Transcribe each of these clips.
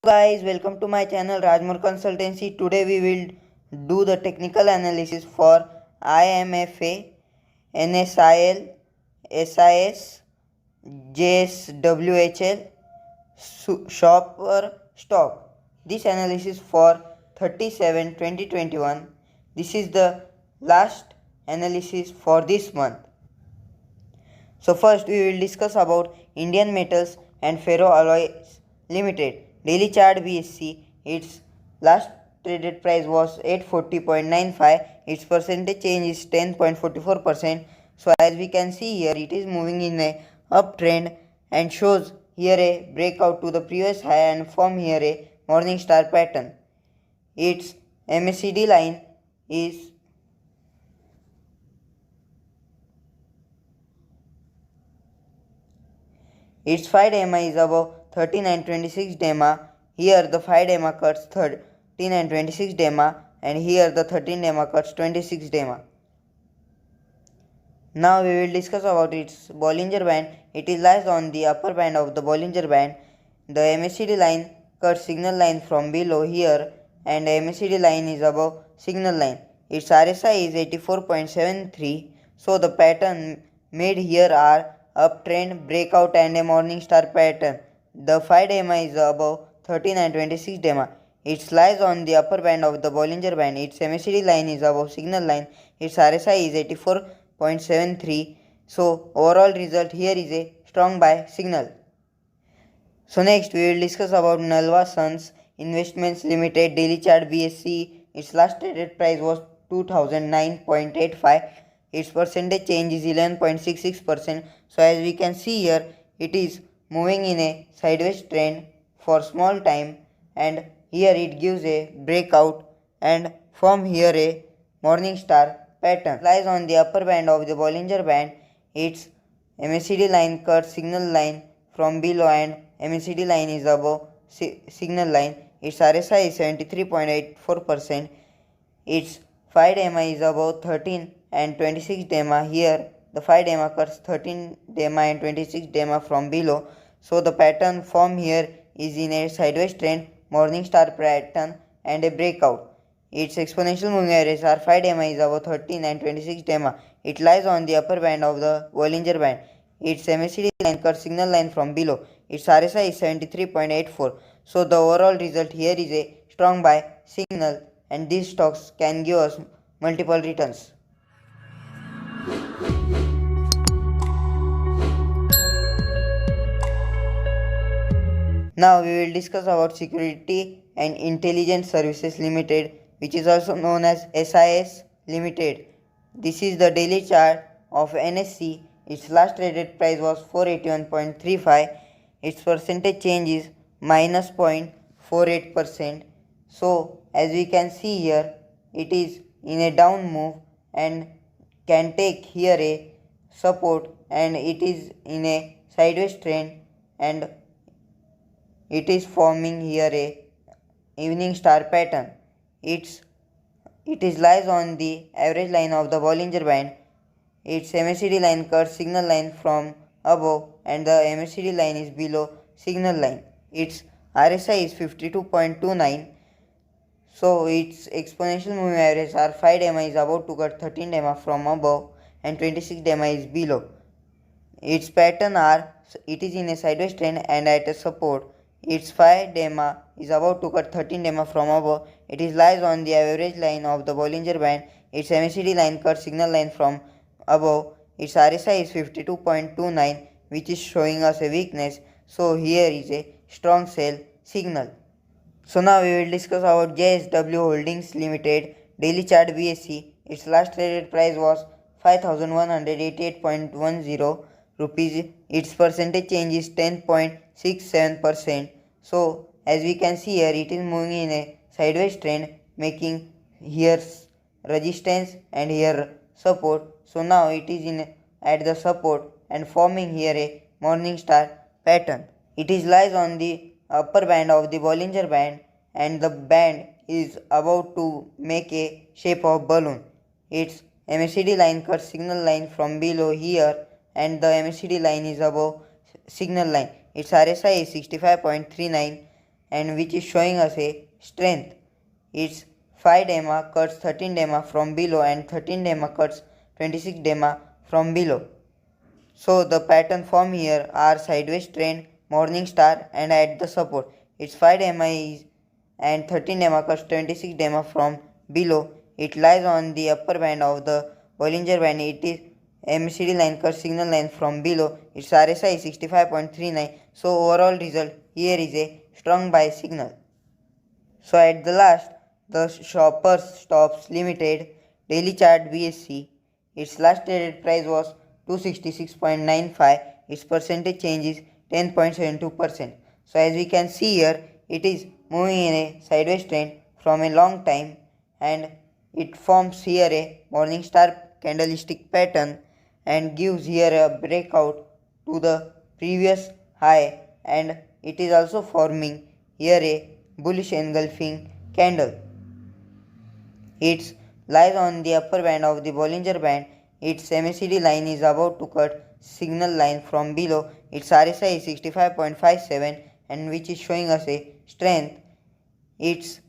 Guys, welcome to my channel Rajmore Consultancy. Today we will do the technical analysis for IMFA, NSIL, SIS, JSWHL, Shopper Stock. This analysis for 37/2021. This is the last analysis for this month. So first we will discuss about Indian Metals and Ferroalloys Limited. Daily chart BSC, its last traded price was 840.95. Its percentage change is 10.44%. So as we can see here, it is moving in a uptrend and shows here a breakout to the previous high and form here a morning star pattern. Its MACD line is its 5-day EMA is above 39.26 EMA. Here the 5-day EMA cuts 39.26 EMA and here the 13-day EMA cuts 26 EMA. Now we will discuss about its Bollinger Band. It lies on the upper band of the Bollinger Band. The MACD line cuts signal line from below here and the MACD line is above signal line. Its RSI is 84.73. So the pattern made here are uptrend, breakout and a morning star pattern. The 5-day EMA is above 39.26 EMA. It lies on the upper band of the Bollinger Band. Its MACD line is above signal line. Its RSI is 84.73. So overall result here is a strong buy signal. So next we will discuss about Nalva Sons Investments Limited daily chart BSC. Its last traded price was 2009.85. Its percentage change is 11.66%. So as we can see here, it is moving in a sideways trend for small time and here it gives a breakout and from here a morning star pattern. Lies on the upper band of the Bollinger Band. Its MACD line cuts signal line from below and MACD line is above signal line. Its RSI is 73.84%. Its 5-day EMA is above 13 and 26 EMA. Here the 5-day EMA cuts 13 EMA and 26 EMA from below. So the pattern form here is in a sideways trend, morning star pattern and a breakout. Its exponential moving average are 5-day EMA is above 13 and 26 EMA. It lies on the upper band of the Bollinger Band. Its MACD line cuts signal line from below. Its RSI is 73.84. So the overall result here is a strong buy signal and these stocks can give us multiple returns. Now we will discuss about Security and Intelligence Services Limited, which is also known as SIS Limited. This is the daily chart of NSE. Its last traded price was 481.35. Its percentage change is minus 0.48%. So as we can see here, it is in a down move and can take here a support and it is in a sideways trend and it is forming here a evening star pattern. It lies on the average line of the Bollinger Band. Its MACD line cuts signal line from above and the MACD line is below signal line. Its RSI is 52.29. So its exponential moving average are 5 EMA is about to cut 13 EMA from above and 26 EMA is below. Its pattern are it is in a sideways trend and at a support. Its 5 EMA is about to cut 13 EMA from above. It is lies on the average line of the Bollinger Band. Its MACD line cuts signal line from above. Its RSI is 52.29, which is showing us a weakness. So here is a strong sell signal. So now we will discuss about JSW Holdings Limited daily chart BSC. Its last traded price was 5188.10 rupees. Its percentage change is 10.67%. So as we can see here, it is moving in a sideways trend, making here resistance and here support. So now it is in at the support and forming here a morning star pattern. It is lies on the upper band of the Bollinger Band and the band is about to make a shape of balloon. Its MACD line cuts signal line from below here and the MACD line is above signal line. Its RSI is 65.39 and which is showing us a strength. It's 5 DEMA cuts 13 DEMA from below and 13 DEMA cuts 26 DEMA from below. So the pattern form here are sideways trend, morning star and at the support. Its 5 DEMA is and 13 DEMA cuts 26 DEMA from below. It lies on the upper band of the Bollinger Band. It is MACD line cuts signal line from below. Its RSI is 65.39. So overall result here is a strong buy signal. So at the last, the Shoppers Stops Limited daily chart BSC. Its last traded price was 266.95. Its percentage change is 10.72%. So as we can see here, it is moving in a sideways trend from a long time, and it forms here a morning star candlestick pattern and gives here a breakout to the previous high, and it is also forming here a bullish engulfing candle. It lies on the upper band of the Bollinger Band. Its MACD line is about to cut signal line from below. Its RSI is 65.57 and which is showing us a strength. Its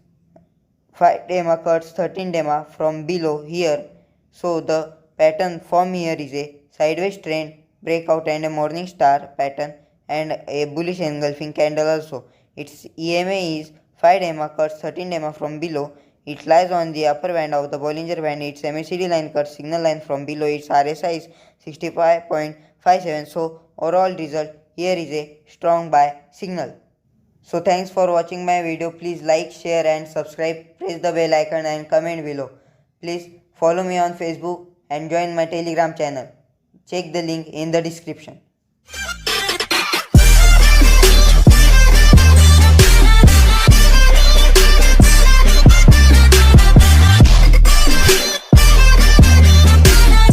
5 DEMA cuts 13 DEMA from below here. So the pattern form here is a sideways trend, breakout and a morning star pattern and a bullish engulfing candle also. Its EMA is 5 DEMA cuts 13 DEMA from below. It lies on the upper band of the Bollinger Band. Its MACD line cuts signal line from below. Its RSI is 65.57. So overall result here is a strong buy signal. So thanks for watching my video. Please like, share and subscribe. Press the bell icon and comment below. Please follow me on Facebook and join my Telegram channel. Check the link in the description.